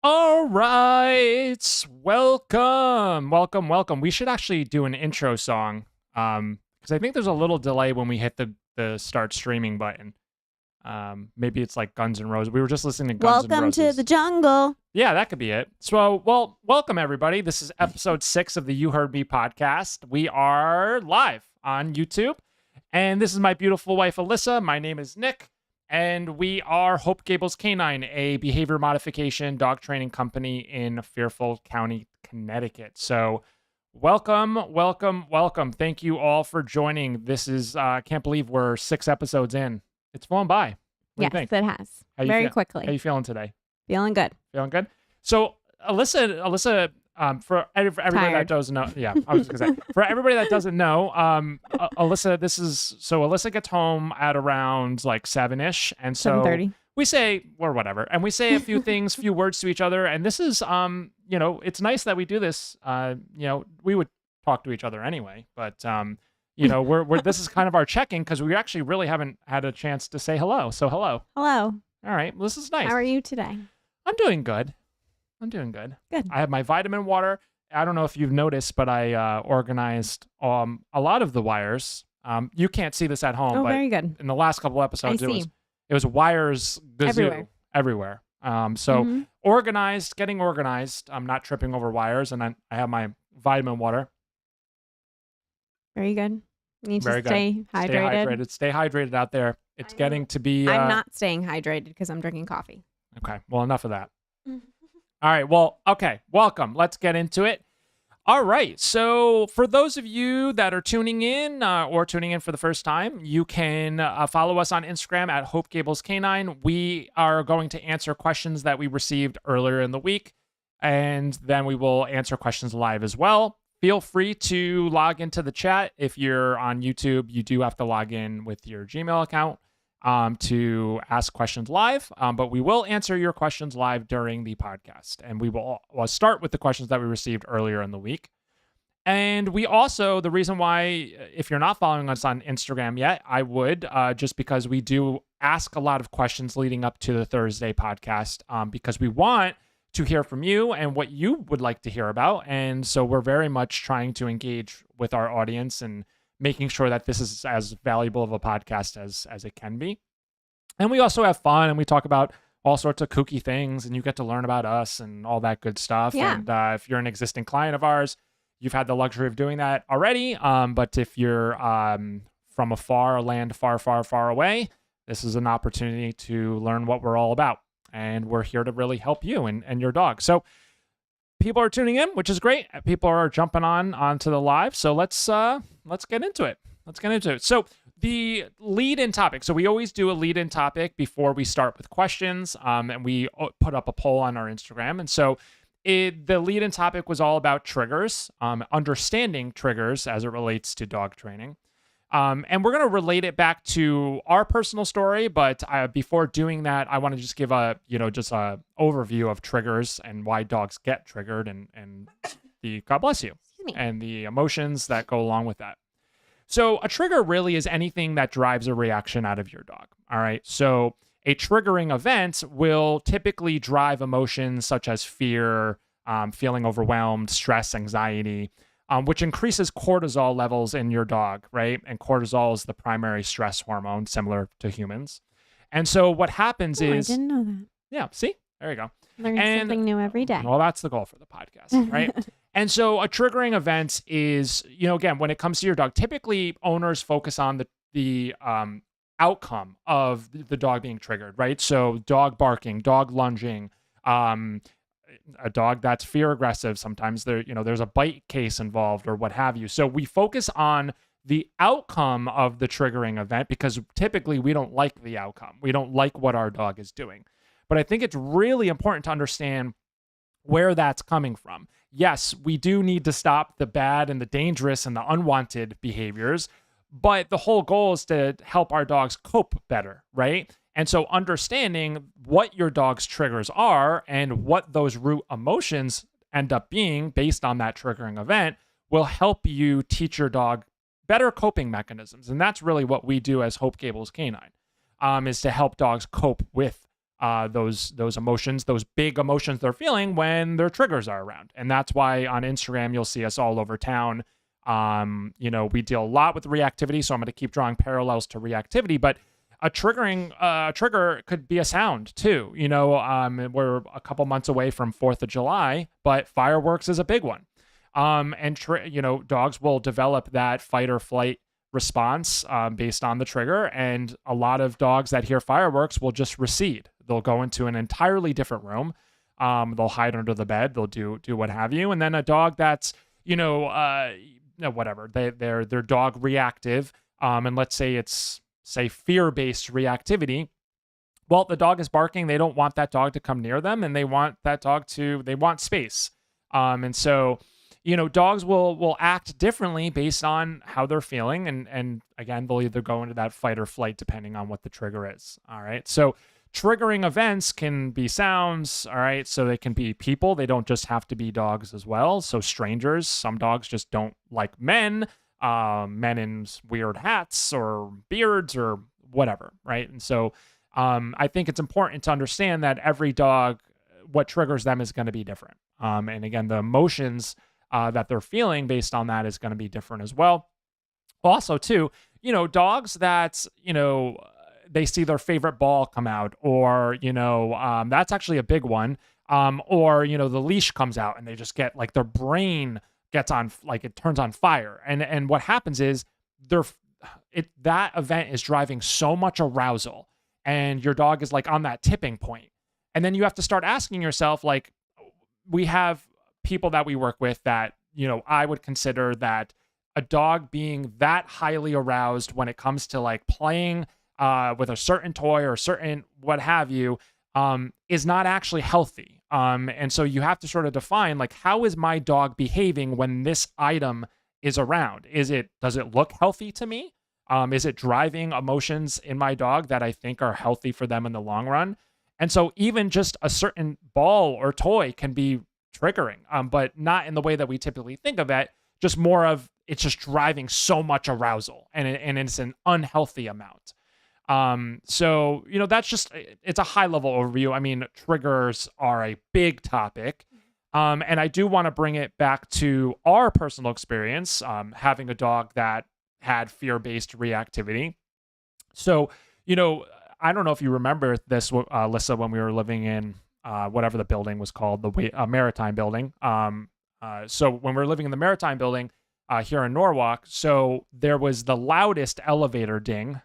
All right. Welcome. We should actually do an intro song. Because I think there's a little delay when we hit the start streaming button. Maybe it's like Guns N' Roses. We were just listening to Guns N' Welcome Roses. to the jungle. Yeah, that could be it. So, well, welcome everybody. This is episode 6 of the You Heard Me podcast. We are live on YouTube. And this is my beautiful wife, Alyssa. My name is Nick. And we are Hope Gables Canine, a behavior modification dog training company in Fairfield County, Connecticut. So welcome. Thank you all for joining. This is, I can't believe we're 6 episodes in. It's flown by. What do you Yes, think? it has. Very quickly. How you feeling today? Feeling good. Feeling good? So Alyssa, for everybody that Tired. doesn't know, yeah, I was just gonna say, for everybody that doesn't know, Alyssa, Alyssa gets home at around like 7-ish, and so 7:30. we say, or whatever, and we say a few things, few words to each other, and this is, it's nice that we do this. We would talk to each other anyway, but we're this is kind of our check-in because we actually really haven't had a chance to say hello. So hello. Hello. All right, well, this is nice. How are you today? I'm doing good. Good. I have my vitamin water. I don't know if you've noticed, but I organized a lot of the wires. You can't see this at home, Oh, but very good. in the last couple episodes, I it see. was wires gazoo everywhere. So Mhm. getting organized. I'm not tripping over wires, and I have my vitamin water. Very good. You need Very to stay hydrated. Stay hydrated out there. It's I getting know. to be. I'm not staying hydrated because I'm drinking coffee. Okay. Well, enough of that. All right. Well, okay. Welcome. Let's get into it. All right. So, for those of you that are tuning in or tuning in for the first time, you can follow us on Instagram at Hope Gables Canine. We are going to answer questions that we received earlier in the week, and then we will answer questions live as well. Feel free to log into the chat. If you're on YouTube, you do have to log in with your Gmail account to ask questions live, but we will answer your questions live during the podcast, and we'll start with the questions that we received earlier in the week. And we also, the reason why, if you're not following us on Instagram yet, I would, just because we do ask a lot of questions leading up to the Thursday podcast, because we want to hear from you and what you would like to hear about. And so we're very much trying to engage with our audience and making sure that this is as valuable of a podcast as it can be. And we also have fun, and we talk about all sorts of kooky things, and you get to learn about us and all that good stuff. Yeah. And if you're an existing client of ours, you've had the luxury of doing that already. But if you're from a land far away, this is an opportunity to learn what we're all about. And we're here to really help you and your dog. So people are tuning in, which is great. People are jumping onto the live. So let's get into it. So the lead-in topic. So we always do a lead-in topic before we start with questions, and we put up a poll on our Instagram. And so the lead-in topic was all about triggers, understanding triggers as it relates to dog training. And we're going to relate it back to our personal story. But before doing that, I want to just give a overview of triggers and why dogs get triggered and the God bless you Excuse me. and the emotions that go along with that. So a trigger really is anything that drives a reaction out of your dog. All right. So a triggering event will typically drive emotions such as fear, feeling overwhelmed, stress, anxiety, which increases cortisol levels in your dog, right? And cortisol is the primary stress hormone, similar to humans. And so what happens I is, didn't know that. yeah, see, there you go. Learn And- something new every day. Well, that's the goal for the podcast, right? And so a triggering event is, again, when it comes to your dog, typically owners focus on the outcome of the dog being triggered, right? So dog barking, dog lunging, a dog that's fear aggressive. Sometimes there's a bite case involved or what have you. So we focus on the outcome of the triggering event because typically we don't like the outcome. We don't like what our dog is doing. But I think it's really important to understand where that's coming from. Yes, we do need to stop the bad and the dangerous and the unwanted behaviors, but the whole goal is to help our dogs cope better, right? And so understanding what your dog's triggers are and what those root emotions end up being based on that triggering event will help you teach your dog better coping mechanisms. And that's really what we do as Hope Gables Canine, is to help dogs cope with those emotions, those big emotions they're feeling when their triggers are around. And that's why on Instagram you'll see us all over town. We deal a lot with reactivity, so I'm going to keep drawing parallels to reactivity, but a trigger could be a sound too. We're a couple months away from 4th of July, but fireworks is a big one. Dogs will develop that fight or flight response based on the trigger, and a lot of dogs that hear fireworks will just recede. They'll go into an entirely different room. They'll hide under the bed. They'll do what have you. And then a dog that's whatever, they're dog reactive, and let's say it's fear-based reactivity. Well, the dog is barking. They don't want that dog to come near them, and they want space. And so, dogs will act differently based on how they're feeling. And again, they'll either go into that fight or flight depending on what the trigger is. All right. So triggering events can be sounds. All right. So they can be people. They don't just have to be dogs as well. So strangers, some dogs just don't like men in weird hats or beards or whatever. Right. And so I think it's important to understand that every dog, what triggers them is going to be different. And again, the emotions that they're feeling based on that is going to be different as well. Also, too, dogs that, they see their favorite ball come out, or, that's actually a big one. Or, the leash comes out and they just get like their brain gets on, like it turns on fire. And what happens is that event is driving so much arousal, and your dog is like on that tipping point. And then you have to start asking yourself, like, we have people that we work with that, I would consider that a dog being that highly aroused when it comes to like playing with a certain toy or certain what have you, is not actually healthy. And so you have to sort of define, like, how is my dog behaving when this item is around? Does it look healthy to me? Is it driving emotions in my dog that I think are healthy for them in the long run? And so even just a certain ball or toy can be triggering, but not in the way that we typically think of it, just more of it's just driving so much arousal, and it's an unhealthy amount. So, it's a high level overview. I mean, triggers are a big topic. And I do want to bring it back to our personal experience, having a dog that had fear-based reactivity. So, I don't know if you remember this, Lissa, when we were living in whatever the building was called, the Maritime building. So when we were living in the Maritime building here in Norwalk, so there was the loudest elevator ding,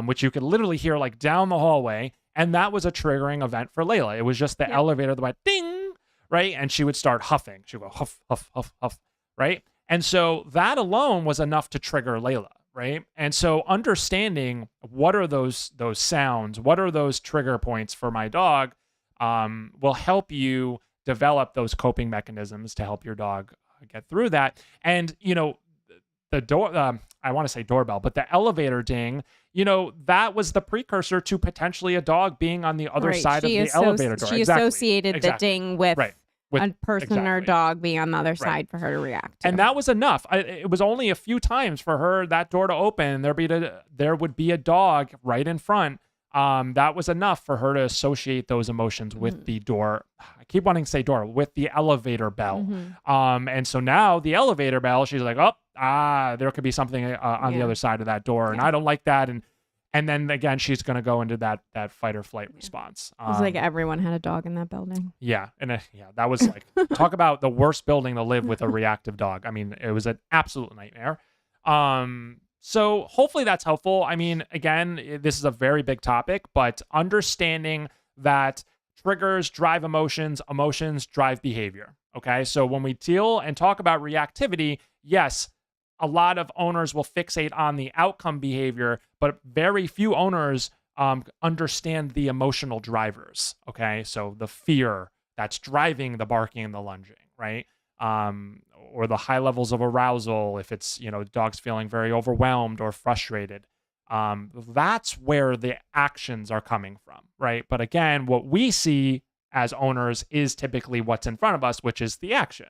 which you could literally hear like down the hallway. And that was a triggering event for Layla. It was just the elevator that went ding, right? And she would start huffing. She would go huff, huff, huff, huff, right? And so that alone was enough to trigger Layla, right? And so understanding what are those sounds, what are those trigger points for my dog, will help you develop those coping mechanisms to help your dog get through that. And, the door, I want to say doorbell, but the elevator ding, that was the precursor to potentially a dog being on the other side of the elevator door. She associated the ding with a person or dog being on the other side for her to react to. And that was enough. It was only a few times for her, that door to open, and there would be a dog right in front. That was enough for her to associate those emotions with the door. I keep wanting to say door, with the elevator bell. And so now the elevator bell, she's like, there could be something on the other side of that door, and I don't like that. And then again, she's going to go into that fight or flight response. It was like everyone had a dog in that building. Yeah. And that was like, talk about the worst building to live with a reactive dog. I mean, it was an absolute nightmare. So hopefully that's helpful. I mean, again, this is a very big topic, but understanding that triggers drive emotions, emotions drive behavior. Okay. So when we deal and talk about reactivity, yes, a lot of owners will fixate on the outcome behavior, but very few owners understand the emotional drivers. Okay. So the fear that's driving the barking and the lunging, right? Or the high levels of arousal, if it's, dog's feeling very overwhelmed or frustrated. That's where the actions are coming from, right? But again, what we see as owners is typically what's in front of us, which is the action.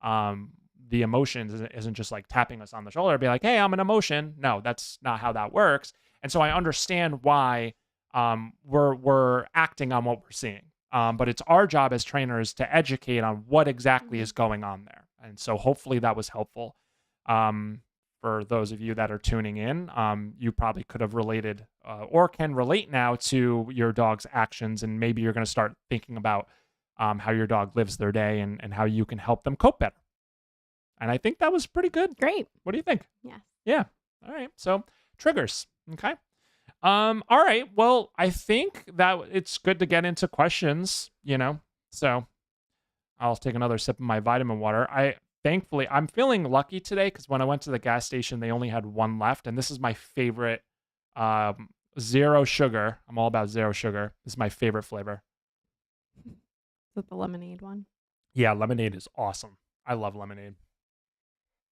The emotion isn't just like tapping us on the shoulder, be like, hey, I'm an emotion. No, that's not how that works. And so I understand why we're acting on what we're seeing. But it's our job as trainers to educate on what exactly is going on there. And so hopefully that was helpful. For those of you that are tuning in, you probably could have related or can relate now to your dog's actions, and maybe you're going to start thinking about how your dog lives their day and how you can help them cope better. And I think that was pretty good. Great. What do you think? Yeah. Yeah. All right. So triggers. Okay. All right. Well, I think that it's good to get into questions, So I'll take another sip of my vitamin water. Thankfully, I'm feeling lucky today because when I went to the gas station, they only had one left. And this is my favorite, zero sugar. I'm all about zero sugar. This is my favorite flavor. Is it the lemonade one? Yeah, lemonade is awesome. I love lemonade.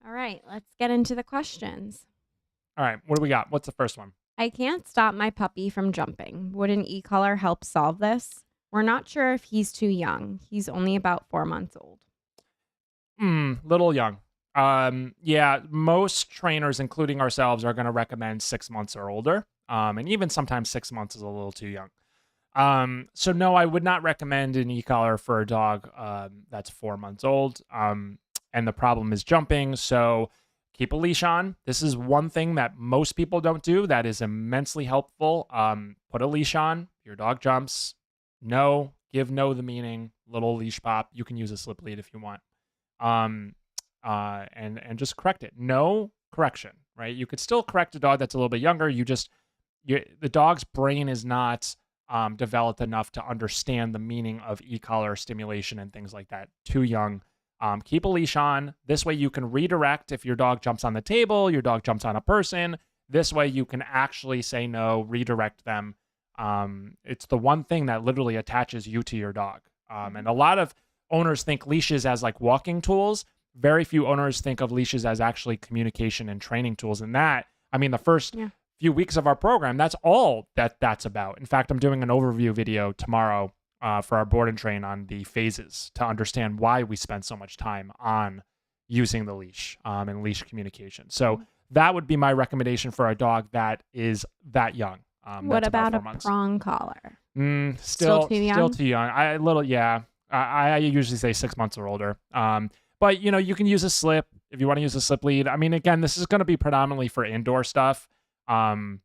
All right, let's get into the questions. All right, what do we got? What's the first one? I can't stop my puppy from jumping. Would an e-collar help solve this? We're not sure if he's too young. He's only about 4 months old. Little young. Yeah, most trainers, including ourselves, are going to recommend 6 months or older. And even sometimes 6 months is a little too young. So no, I would not recommend an e-collar for a dog that's 4 months old. And the problem is jumping. So keep a leash on. This is one thing that most people don't do that is immensely helpful. Put a leash on. Your dog jumps. No, give no the meaning. Little leash pop. You can use a slip lead if you want. And just correct it. No correction, right? You could still correct a dog that's a little bit younger. The dog's brain is not developed enough to understand the meaning of e-collar stimulation and things like that. Too young. Keep a leash on. This way you can redirect if your dog jumps on the table, your dog jumps on a person. This way you can actually say no, redirect them. It's the one thing that literally attaches you to your dog. And a lot of owners think leashes as like walking tools. Very few owners think of leashes as actually communication and training tools. And that, the first few weeks of our program, that's all that's about. In fact, I'm doing an overview video tomorrow for our board and train on the phases to understand why we spend so much time on using the leash and leash communication. So that would be my recommendation for a dog that is that young. What about a prong collar? Still too young. Still too young. I usually say 6 months or older. But you can use a slip if you want to use a slip lead. Again, this is going to be predominantly for indoor stuff. Teach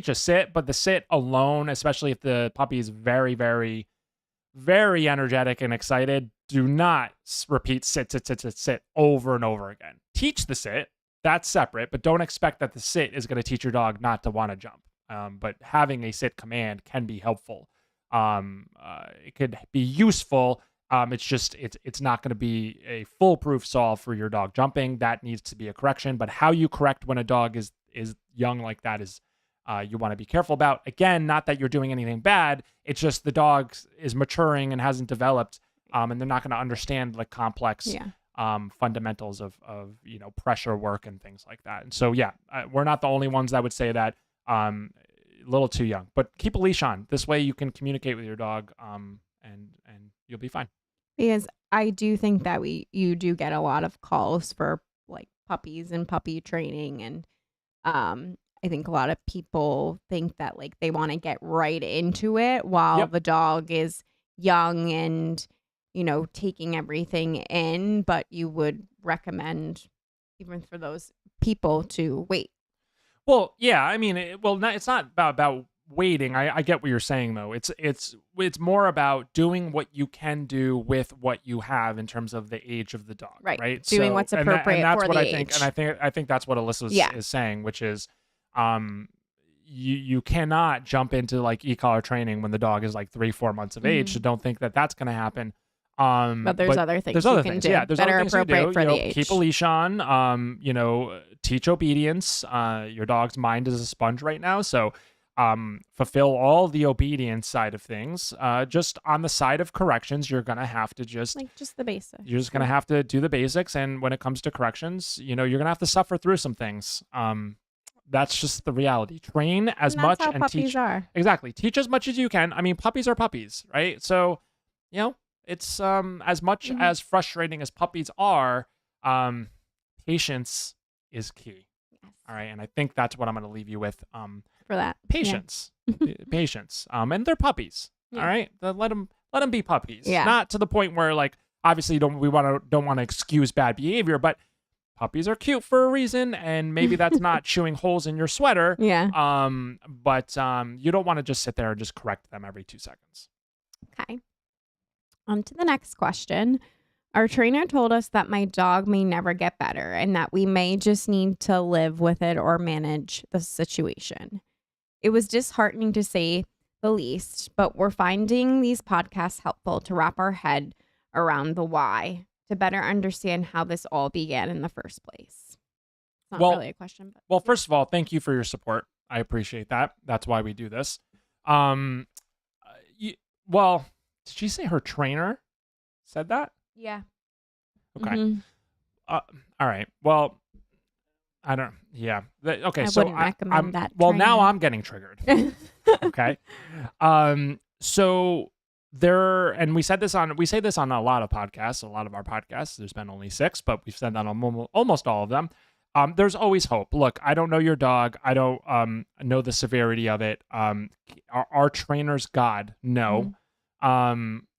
a sit, but the sit alone, especially if the puppy is very, very, very energetic and excited, do not repeat sit over and over again. Teach the sit, that's separate, but don't expect that the sit is going to teach your dog not to want to jump. But having a sit command can be helpful. It could be useful. It's not going to be a foolproof solve for your dog jumping. That needs to be a correction. But how you correct when a dog is young like that is you want to be careful about. Again, not that you're doing anything bad. It's just the dog is maturing and hasn't developed, and they're not going to understand the complex fundamentals of pressure work and things like that. And so we're not the only ones that would say that. A little too young, but keep a leash on. This way you can communicate with your dog, and you'll be fine. Because I do think that you do get a lot of calls for like puppies and puppy training, and I think a lot of people think that like they want to get right into it while the dog is young and taking everything in, but you would recommend even for those people to wait. Well, yeah, it's not about waiting. I get what you're saying though. It's more about doing what you can do with what you have in terms of the age of the dog, right? Doing what's appropriate and that's for what the I think, age. And I think that's what Alyssa is saying, which is, you cannot jump into like e-collar training when the dog is like 3-4 months of age. So don't think that that's going to happen. But there's other things you can do. Yeah, there's that other are things appropriate you do. for the age. Keep a leash on. Teach obedience. Your dog's mind is a sponge right now, so fulfill all the obedience side of things. Just on the side of corrections, you're gonna have to just the basics. You're just gonna have to do the basics, and when it comes to corrections, you're gonna have to suffer through some things. That's just the reality. Train as much and teach. Exactly. Teach as much as you can. Puppies are puppies, right? So, it's as much as frustrating as puppies are, patience is key. Yes. All right. And I think that's what I'm going to leave you with. For that. Patience. Patience. And they're puppies. Yeah. All right. Let them be puppies. Yeah. Not to the point where, like, obviously don't want to excuse bad behavior, but puppies are cute for a reason, and maybe that's not chewing holes in your sweater. Yeah. But you don't want to just sit there and just correct them every 2 seconds. Okay. On to the next question. Our trainer told us that my dog may never get better and that we may just need to live with it or manage the situation. It was disheartening to say the least, but we're finding these podcasts helpful to wrap our head around the why, to better understand how this all began in the first place. It's not really a question. But well, first of all, thank you for your support. I appreciate that. That's why we do this. Well, did she say her trainer said that? Yeah. Okay. Mm-hmm. All right. Well, I don't. Yeah. Okay. I so wouldn't recommend that. Well, now trainer. I'm getting triggered. Okay. So and we say this on a lot of podcasts, a lot of our podcasts. There's been only 6, but we've said that on almost all of them. There's always hope. Look, I don't know your dog. I don't know the severity of it. Our trainers, God, no.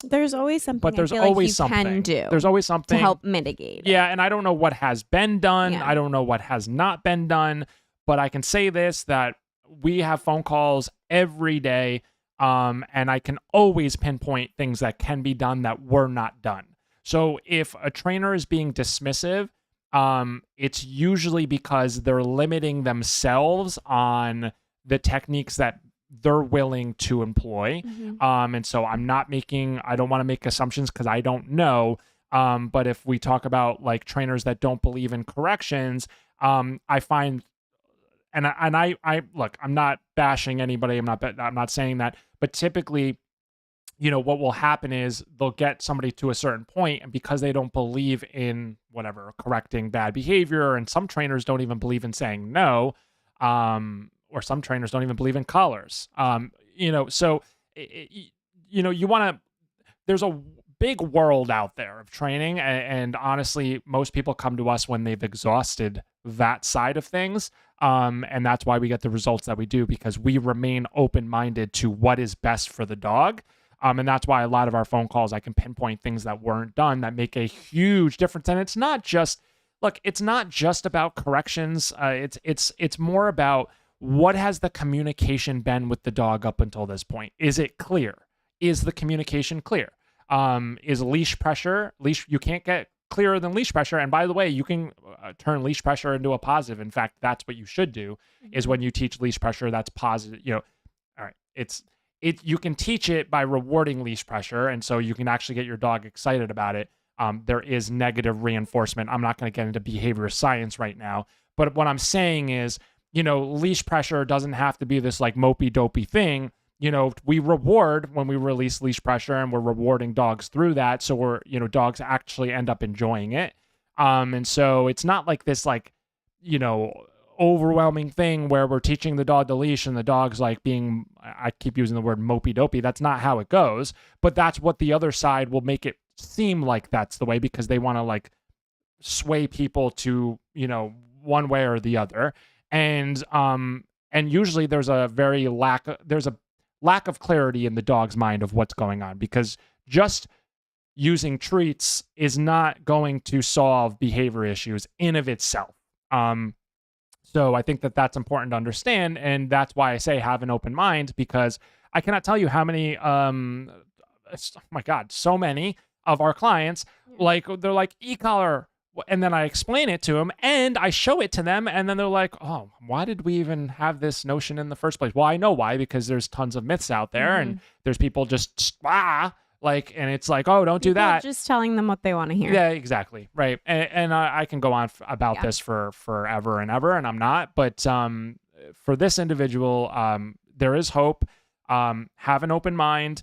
There's always something. But there's I feel always like you something. can do. There's always something to help mitigate. Yeah, and I don't know what has been done. Yeah. I don't know what has not been done. But I can say this, that we have phone calls every day, and I can always pinpoint things that can be done that were not done. So if a trainer is being dismissive, it's usually because they're limiting themselves on the techniques that they're willing to employ. Mm-hmm. And so I don't want to make assumptions because I don't know. But if we talk about like trainers that don't believe in corrections, I find, and I look, I'm not bashing anybody. I'm not saying that, but typically, what will happen is they'll get somebody to a certain point, and because they don't believe in whatever, correcting bad behavior, and some trainers don't even believe in saying no, or some trainers don't even believe in collars. So you want to. There's a big world out there of training, and honestly, most people come to us when they've exhausted that side of things, and that's why we get the results that we do, because we remain open-minded to what is best for the dog. And that's why a lot of our phone calls, I can pinpoint things that weren't done that make a huge difference. And it's not just about corrections. It's more about what has the communication been with the dog up until this point? Is it clear? Is the communication clear? Is leash pressure? You can't get clearer than leash pressure. And by the way, you can turn leash pressure into a positive. In fact, that's what you should do. Is when you teach leash pressure, that's positive. All right. You can teach it by rewarding leash pressure, and so you can actually get your dog excited about it. There is negative reinforcement. I'm not going to get into behavioral science right now, but what I'm saying is, leash pressure doesn't have to be this like mopey dopey thing. We reward when we release leash pressure, and we're rewarding dogs through that. So dogs actually end up enjoying it. And so it's not like this, like, overwhelming thing where we're teaching the dog to leash and the dog's like being, I keep using the word mopey dopey. That's not how it goes, but that's what the other side will make it seem like that's the way, because they want to like sway people to, one way or the other. And usually there's a lack of clarity in the dog's mind of what's going on, because just using treats is not going to solve behavior issues in of itself. So I think that that's important to understand, and that's why I say have an open mind, because I cannot tell you how many, oh my God, so many of our clients, like, they're like, e-collar, and then I explain it to them, and I show it to them, and then they're like, oh, why did we even have this notion in the first place? Well, I know why, because there's tons of myths out there, and there's people just, and it's like, oh, don't do that. Just telling them what they want to hear. Yeah, exactly. Right. And I can go on about this for forever and ever, and I'm not. But for this individual, there is hope. Have an open mind.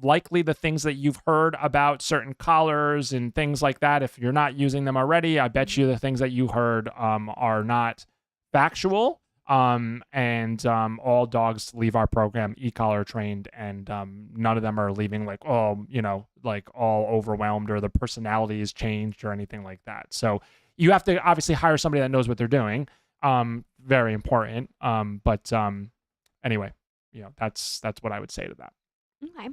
Likely the things that you've heard about certain collars and things like that, if you're not using them already, I bet you the things that you heard are not factual. All dogs leave our program e-collar trained, and none of them are leaving like, like all overwhelmed or the personality is changed or anything like that. So you have to obviously hire somebody that knows what they're doing. Very important. But anyway, that's what I would say to that. Okay.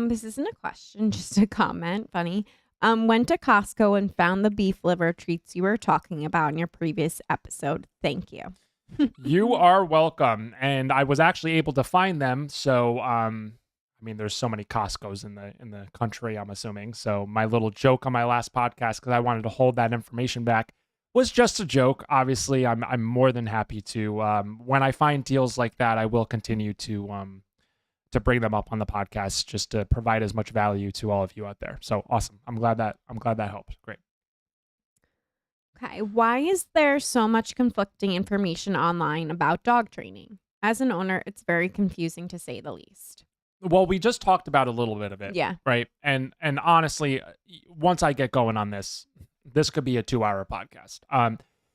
This isn't a question, just a comment. Funny. Went to Costco and found the beef liver treats you were talking about in your previous episode. Thank you. You are welcome. And I was actually able to find them. So, I mean, there's so many Costco's in the country, I'm assuming. So my little joke on my last podcast, because I wanted to hold that information back, was just a joke. Obviously, I'm more than happy to. When I find deals like that, I will continue to bring them up on the podcast, just to provide as much value to all of you out there. So awesome. I'm glad that helped. Great. Okay. Why is there so much conflicting information online about dog training? As an owner, it's very confusing to say the least. Well, we just talked about a little bit of it. Yeah. Right. And honestly, once I get going on this could be a 2-hour podcast.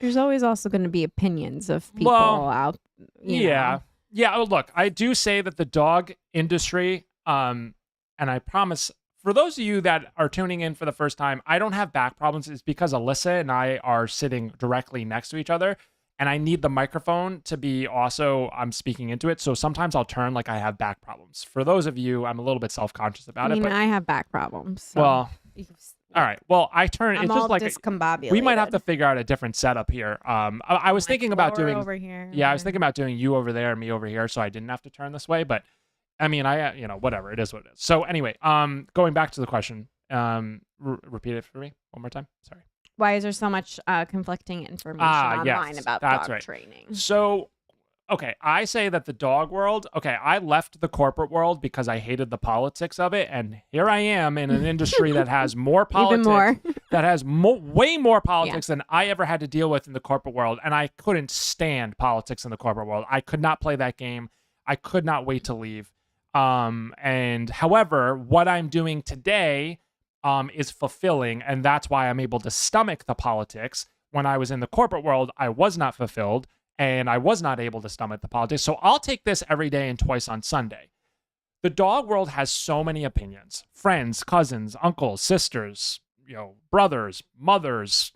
There's always also going to be opinions of people out. Yeah. Yeah. Oh, look, I do say that the dog industry, and I promise for those of you that are tuning in for the first time, I don't have back problems. It's because Alyssa and I are sitting directly next to each other, and I need the microphone to be I'm speaking into it. So sometimes I'll turn like I have back problems. For those of you, I'm a little bit self-conscious about it. But I have back problems. So well, all right. Well, I turn. I'm it's all just like discombobulated. we might have to figure out a different setup here. I was thinking about doing over here. Yeah, I was thinking about doing you over there and me over here, so I didn't have to turn this way. But I mean, whatever. It is what it is. So anyway, going back to the question, repeat it for me one more time. Sorry. Why is there so much conflicting information online about dog training? So, okay, I say that the dog world, I left the corporate world because I hated the politics of it. And here I am in an industry that has more politics, Even more. that has way more politics than I ever had to deal with in the corporate world. And I couldn't stand politics in the corporate world. I could not play that game. I could not wait to leave. And however, what I'm doing today is fulfilling, and that's why I'm able to stomach the politics. When I was in the corporate world, I was not fulfilled, and I was not able to stomach the politics. So I'll take this every day and twice on Sunday. The dog world has so many opinions. Friends, cousins, uncles, sisters, brothers, mothers,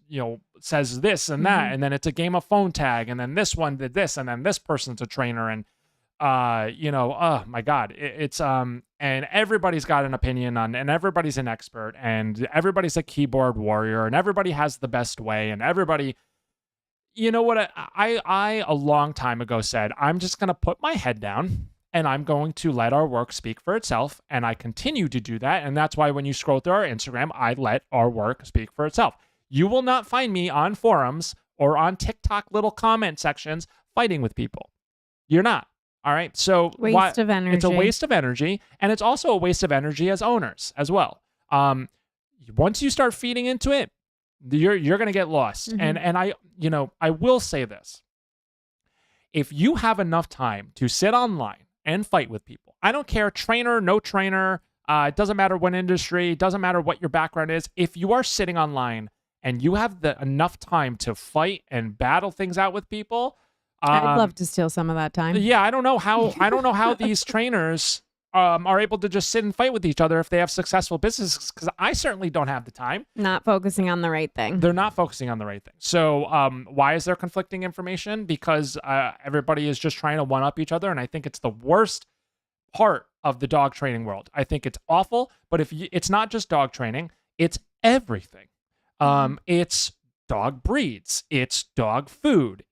says this and that, and then it's a game of phone tag, and then this one did this, and then this person's a trainer, and oh my God, it's and everybody's got an opinion and everybody's an expert, and everybody's a keyboard warrior, and everybody has the best way, and everybody, what I a long time ago said, I'm just going to put my head down and I'm going to let our work speak for itself. And I continue to do that. And that's why when you scroll through our Instagram, I let our work speak for itself. You will not find me on forums or on TikTok little comment sections fighting with people. You're not. All right. So waste of energy. It's a waste of energy. And it's also a waste of energy as owners as well. Once you start feeding into it, you're going to get lost. And I will say this. If you have enough time to sit online and fight with people, I don't care, trainer, no trainer, it doesn't matter what industry, it doesn't matter what your background is. If you are sitting online and you have enough time to fight and battle things out with people, I'd love to steal some of that time. Yeah, I don't know how these trainers are able to just sit and fight with each other if they have successful businesses, because I certainly don't have the time. Not focusing on the right thing. They're not focusing on the right thing. So why is there conflicting information? Because everybody is just trying to one-up each other, and I think it's the worst part of the dog training world. I think it's awful, but it's not just dog training, it's everything. It's dog breeds, it's dog food,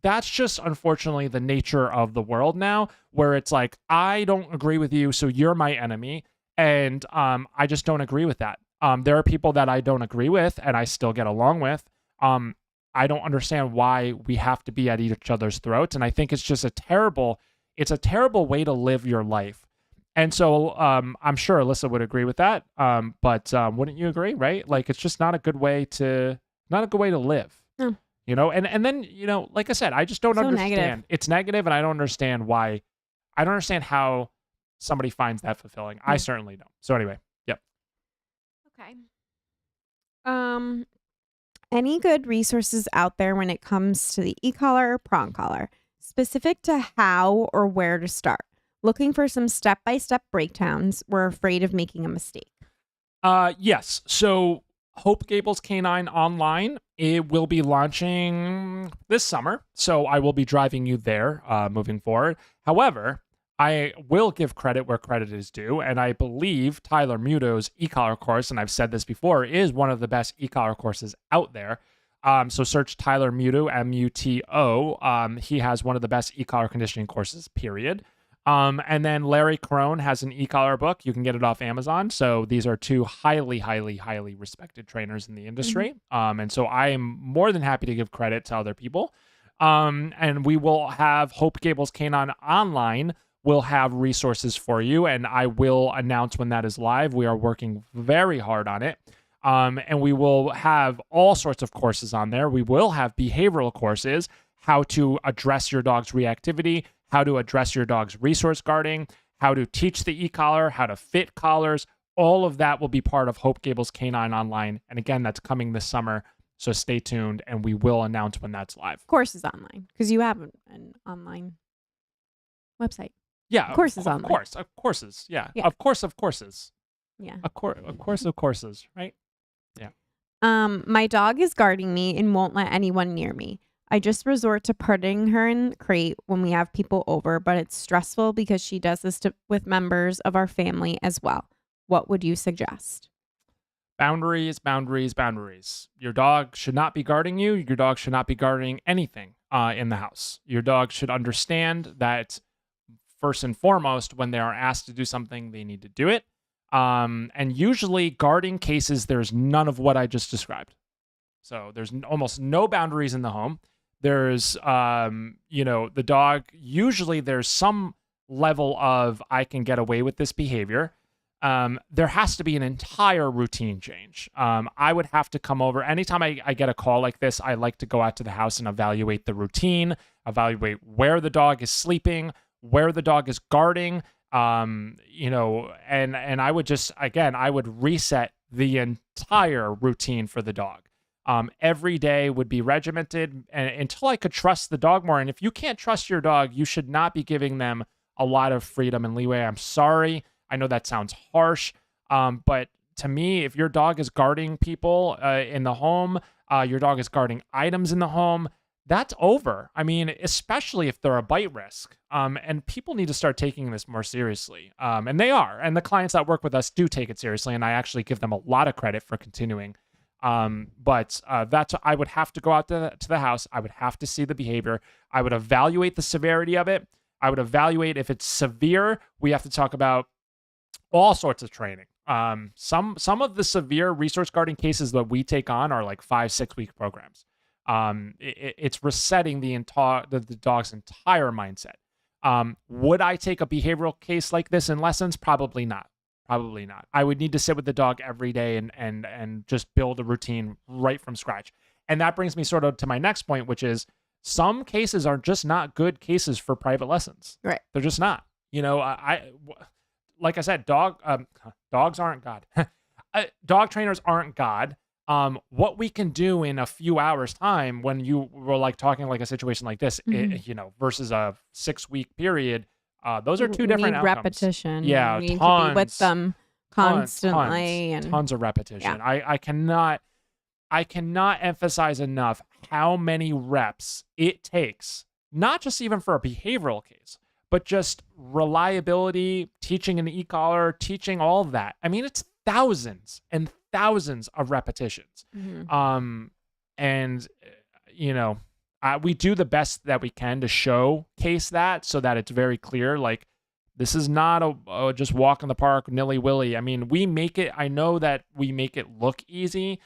that's just unfortunately the nature of the world now, where it's like, I don't agree with you, so you're my enemy, and I just don't agree with that. There are people that I don't agree with and I still get along with. I don't understand why we have to be at each other's throats, and I think it's just a terrible way to live your life. And so I'm sure Alyssa would agree with that, but wouldn't you agree, right? Like, it's just not a good way to live. No. And then, like I said, I just don't understand. Negative. It's negative, and I don't understand why. I don't understand how somebody finds that fulfilling. I certainly don't. So anyway, yep. Okay. Any good resources out there when it comes to the e-collar or prong collar, specific to how or where to start? Looking for some step-by-step breakdowns. We're afraid of making a mistake. Yes. So Hope Gables Canine Online, it will be launching this summer, so I will be driving you there moving forward. However, I will give credit where credit is due, and I believe Tyler Muto's e-collar course, and I've said this before, is one of the best e-collar courses out there. So search Tyler Muto, M-U-T-O. He has one of the best e-collar conditioning courses, period. And then Larry Crone has an e-collar book. You can get it off Amazon. So these are two highly, highly, highly respected trainers in the industry. And so I am more than happy to give credit to other people. And we will have Hope Gables Canine Online will have resources for you, and I will announce when that is live. We are working very hard on it. And we will have all sorts of courses on there. We will have behavioral courses, how to address your dog's reactivity, how to address your dog's resource guarding, how to teach the e-collar, how to fit collars. All of that will be part of Hope Gables Canine Online. And again, that's coming this summer. So stay tuned, and we will announce when that's live. Courses online, because you have an online website. Yeah, courses online. Of courses. Yeah. Of courses. Yeah. A course of courses, right? Yeah. My dog is guarding me and won't let anyone near me. I just resort to putting her in the crate when we have people over, but it's stressful because she does this with members of our family as well. What would you suggest? Boundaries. Your dog should not be guarding you. Your dog should not be guarding anything in the house. Your dog should understand that first and foremost, when they are asked to do something, they need to do it. And usually guarding cases, there's none of what I just described. So there's almost no boundaries in the home. There's, the dog, usually there's some level of, I can get away with this behavior. There has to be an entire routine change. I would have to come over. Anytime I get a call like this, I like to go out to the house and evaluate the routine, evaluate where the dog is sleeping, where the dog is guarding, and I would just, again, I would reset the entire routine for the dog. Every day would be regimented until I could trust the dog more. And if you can't trust your dog, you should not be giving them a lot of freedom and leeway. I'm sorry. I know that sounds harsh, but to me, if your dog is guarding people in the home, your dog is guarding items in the home, that's over. I mean, especially if they're a bite risk. And people need to start taking this more seriously. And they are. And the clients that work with us do take it seriously. And I actually give them a lot of credit for continuing. But I would have to go out to the house. I would have to see the behavior. I would evaluate the severity of it. I would evaluate if it's severe. We have to talk about all sorts of training. Some of the severe resource guarding cases that we take on are like 5-6 week programs. It's resetting the dog's entire mindset. Would I take a behavioral case like this in lessons? Probably not. I would need to sit with the dog every day and just build a routine right from scratch. And that brings me sort of to my next point, which is some cases are just not good cases for private lessons. Right. They're just not. Like I said, dogs aren't God. Dog trainers aren't God. What we can do in a few hours time when you were like talking like a situation like this, versus a 6-week period, those are two different outcomes. Repetition. Yeah, you need tons, to be with them constantly. Tons of repetition. Yeah. I cannot emphasize enough how many reps it takes, not just even for a behavioral case, but just reliability, teaching an e-collar, teaching all of that. I mean, it's thousands and thousands of repetitions. We do the best that we can to showcase that so that it's very clear. Like, this is not a just walk in the park, nilly-willy. I mean, I know that we make it look easy.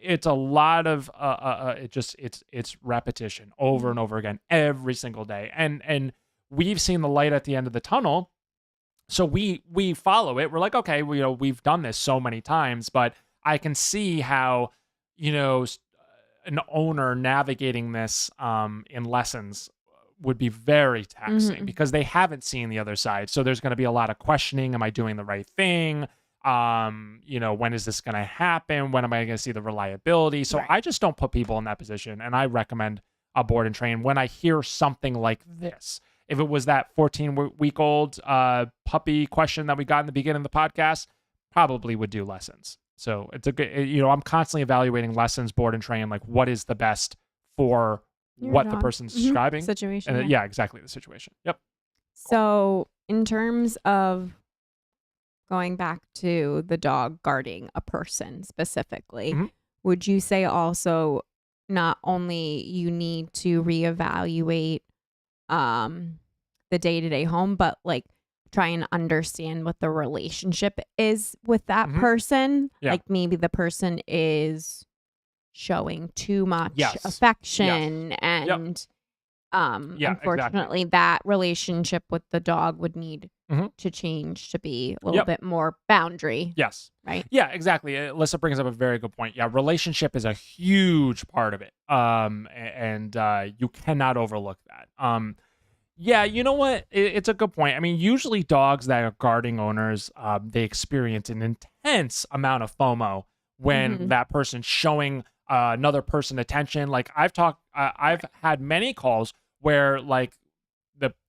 It's a lot of, it's repetition over and over again, every single day. And we've seen the light at the end of the tunnel. So we follow it. We're like, okay, we've done this so many times, but I can see how, an owner navigating this in lessons would be very taxing because they haven't seen the other side. So there's going to be a lot of questioning. Am I doing the right thing? When is this going to happen? When am I going to see the reliability? So I just don't put people in that position. And I recommend a board and train when I hear something like this. If it was that 14-week-old puppy question that we got in the beginning of the podcast, probably would do lessons. So it's a good, I'm constantly evaluating lessons, board and train, like what is the best for Your what the dog. person's describing. Situation. And yeah, exactly the situation. Yep. So in terms of going back to the dog guarding a person specifically, Mhm. would you say also not only you need to reevaluate the day-to-day home, but like try and understand what the relationship is with that Mhm. person? Yeah. Like maybe the person is showing too much Yes. affection Yes. Yep. and Yeah, unfortunately that relationship with the dog would need Mhm. to change to be a little Yep. bit more boundary, Yes. right? Yeah, exactly. Alyssa brings up a very good point. Yeah, relationship is a huge part of it. And you cannot overlook that. Yeah, you know what? It's a good point. I mean, usually dogs that are guarding owners, they experience an intense amount of FOMO when Mhm. that person's showing another person attention. Like I've had many calls where like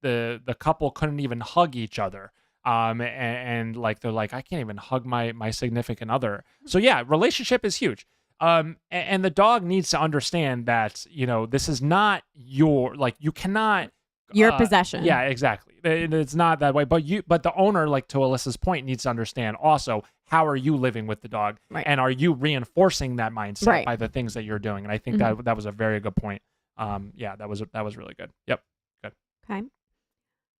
the couple couldn't even hug each other. And like they're like, I can't even hug my significant other. So yeah, relationship is huge. And the dog needs to understand that, this is not like you cannot Your possession. yeah, exactly. It's not that way. But the owner, like to Alyssa's point, needs to understand also how are you living with the dog, Right. and are you reinforcing that mindset Right. by the things that you're doing? And I think Mhm. that was a very good point. Yeah, that was really good. Yep. Okay.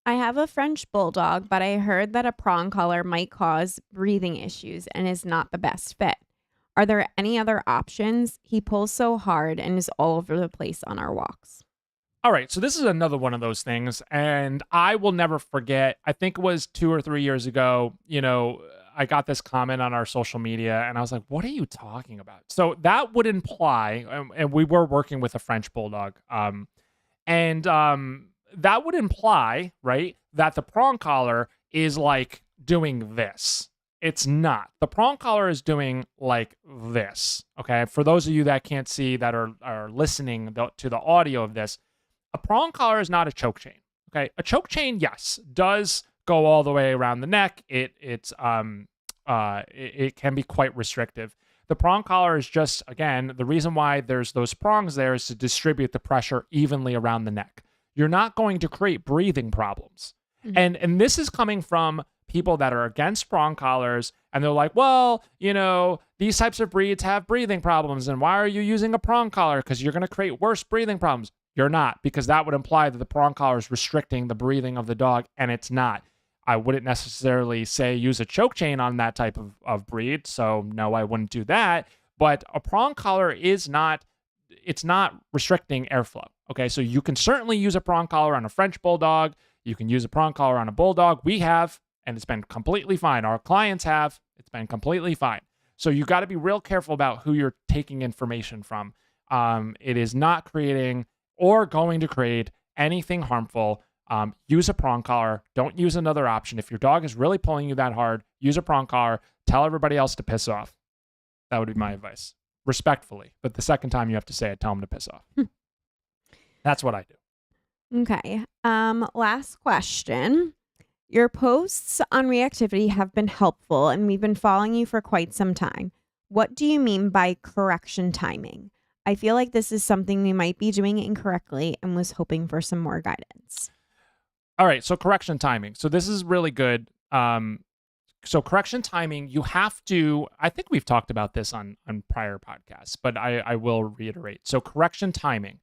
I have a French bulldog, but I heard that a prong collar might cause breathing issues and is not the best fit. Are there any other options? He pulls so hard and is all over the place on our walks. All right, so this is another one of those things, and I will never forget. I think it was 2 or 3 years ago. I got this comment on our social media, and I was like, "What are you talking about?" So that would imply, and we were working with a French bulldog, and that would imply, right, that the prong collar is like doing this. It's not. The prong collar is doing like this. Okay, for those of you that can't see that are listening to the audio of this. A prong collar is not a choke chain. Okay, a choke chain, yes, does go all the way around the neck. It can be quite restrictive. The prong collar is just, again, the reason why there's those prongs there is to distribute the pressure evenly around the neck. You're not going to create breathing problems. Mhm. And this is coming from people that are against prong collars, and they're like, well, these types of breeds have breathing problems, and why are you using a prong collar? Because you're going to create worse breathing problems. You're not, because that would imply that the prong collar is restricting the breathing of the dog, and it's not. I wouldn't necessarily say use a choke chain on that type of breed, so no, I wouldn't do that. But a prong collar it's not restricting airflow. Okay, so you can certainly use a prong collar on a French bulldog. You can use a prong collar on a bulldog. We have, and it's been completely fine. Our clients have, it's been completely fine. So you got to be real careful about who you're taking information from. It is not creating or going to create anything harmful. Use a prong collar. Don't use another option. If your dog is really pulling you that hard, use a prong collar. Tell everybody else to piss off. That would be my advice. Respectfully. But the second time you have to say it, tell them to piss off. That's what I do. Okay. Last question. Your posts on reactivity have been helpful, and we've been following you for quite some time. What do you mean by correction timing? I feel like this is something we might be doing incorrectly and was hoping for some more guidance. All right, so correction timing. So this is really good. So correction timing, you have to, I think we've talked about this on prior podcasts, but I will reiterate. So correction timing,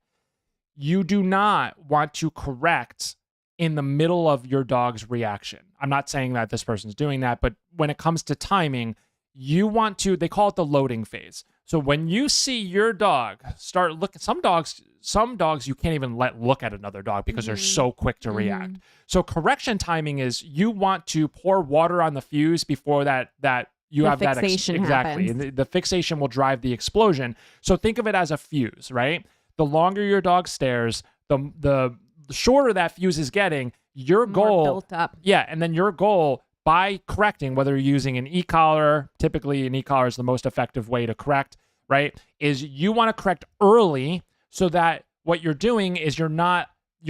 you do not want to correct in the middle of your dog's reaction. I'm not saying that this person's doing that, but when it comes to timing, you want to, they call it the loading phase. So when you see your dog start looking, some dogs you can't even let look at another dog because they're so quick to react. So correction timing is you want to pour water on the fuse before that you have that exactly. And the fixation will drive the explosion. So think of it as a fuse, right? The longer your dog stares, the shorter that fuse is getting. Your goal, built up. Yeah, and then your goal by correcting, whether you're using an e-collar, typically an e-collar is the most effective way to correct, right? Is you want to correct early so that what you're doing is your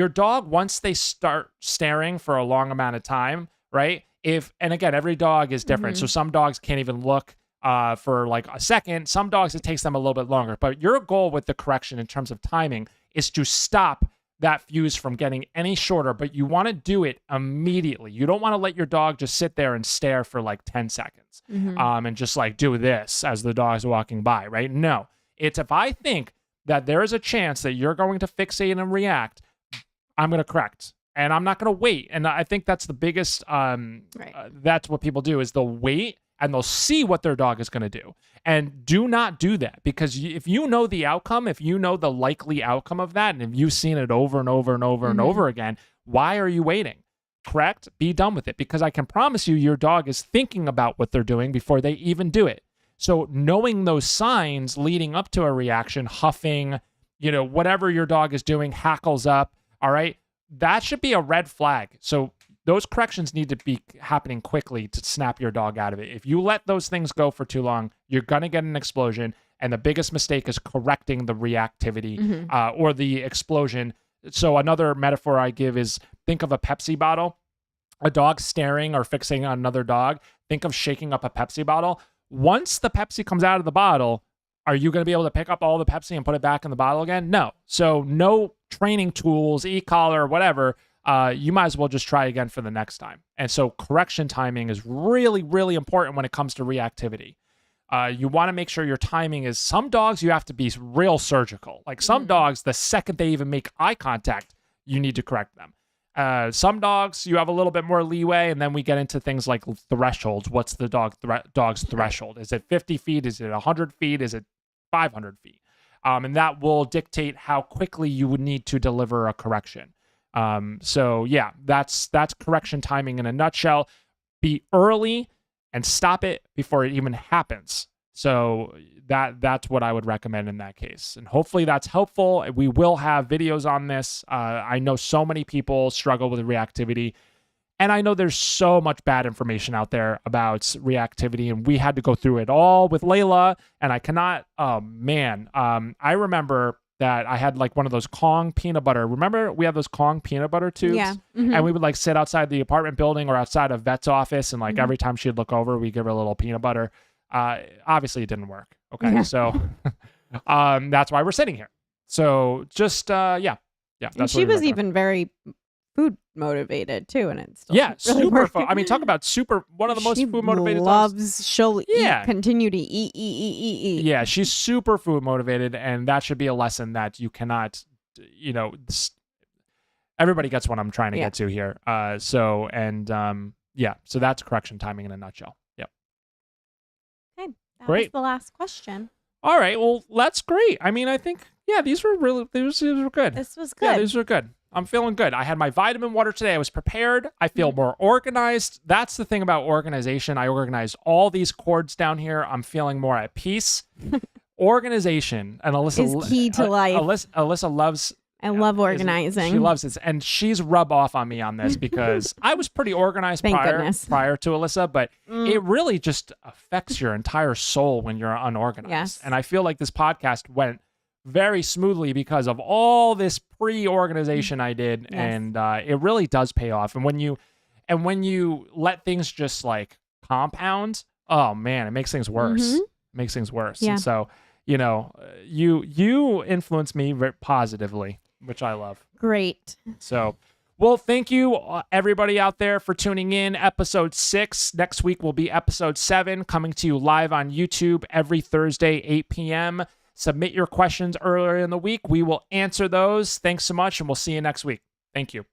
dog, once they start staring for a long amount of time, right? And again, every dog is different. So some dogs can't even look for like a second. Some dogs, it takes them a little bit longer. But your goal with the correction in terms of timing is to stop that fuse from getting any shorter, but you want to do it immediately. You don't want to let your dog just sit there and stare for like 10 seconds and just like do this as the dog's walking by, right? No, it's if I think that there is a chance that you're going to fixate and react, I'm going to correct. And I'm not going to wait. And I think that's the biggest, that's what people do is they'll wait and they'll see what their dog is going to do. And do not do that, because if you know the outcome, if you know the likely outcome of that, and if you've seen it over and over and over and over again, why are you waiting? Correct? Be done with it, because I can promise you your dog is thinking about what they're doing before they even do it. So knowing those signs leading up to a reaction, huffing, whatever your dog is doing, hackles up, all right, that should be a red flag. So those corrections need to be happening quickly to snap your dog out of it. If you let those things go for too long, you're going to get an explosion. And the biggest mistake is correcting the reactivity or the explosion. So another metaphor I give is think of a Pepsi bottle. A dog staring or fixing on another dog. Think of shaking up a Pepsi bottle. Once the Pepsi comes out of the bottle, are you going to be able to pick up all the Pepsi and put it back in the bottle again? No. So no training tools, e-collar, whatever. You might as well just try again for the next time. And so correction timing is really, really important when it comes to reactivity. You want to make sure your timing is, some dogs, you have to be real surgical. Like some dogs, the second they even make eye contact, you need to correct them. Some dogs, you have a little bit more leeway, and then we get into things like thresholds. What's the dog's threshold? Is it 50 feet? Is it 100 feet? Is it 500 feet? And that will dictate how quickly you would need to deliver a correction. So yeah, that's correction timing in a nutshell. Be early and stop it before it even happens. So that's what I would recommend in that case. And hopefully that's helpful. We will have videos on this. I know so many people struggle with reactivity, and I know there's so much bad information out there about reactivity, and we had to go through it all with Layla, and I cannot, I remember that I had like one of those Kong peanut butter. Remember we have those Kong peanut butter tubes? Yeah. And we would like sit outside the apartment building or outside a vet's office, and like every time she'd look over, we give her a little peanut butter. Obviously it didn't work. Okay. Yeah. So that's why we're sitting here. So just yeah. And she was even very food motivated too, and it's still really super. I mean, talk about super. One of the most food motivated dogs. She'll continue to eat. Yeah, she's super food motivated, and that should be a lesson that you cannot. Everybody gets what I'm trying to get to here. So that's correction timing in a nutshell. Yep. Okay, that was the last question. All right, well, that's great. I mean, I think these were good. This was good. Yeah, these were good. I'm feeling good. I had my vitamin water today. I was prepared. I feel more organized. That's the thing about organization. I organized all these cords down here. I'm feeling more at peace. Organization. And Alyssa is key to life. Alyssa loves. I love organizing. She loves it. And she's rub off on me on this because I was pretty organized prior to Alyssa, but it really just affects your entire soul when you're unorganized. Yes. And I feel like this podcast went very smoothly because of all this pre-organization I did. Yes. And it really does pay off. And when you let things just like compound, oh man, it makes things worse. It makes things worse. Yeah. And so, you influence me very positively, which I love. Great. So, well, thank you everybody out there for tuning in. Episode 6. Next week will be episode 7, coming to you live on YouTube every Thursday, 8 p.m. Submit your questions earlier in the week. We will answer those. Thanks so much, and we'll see you next week. Thank you.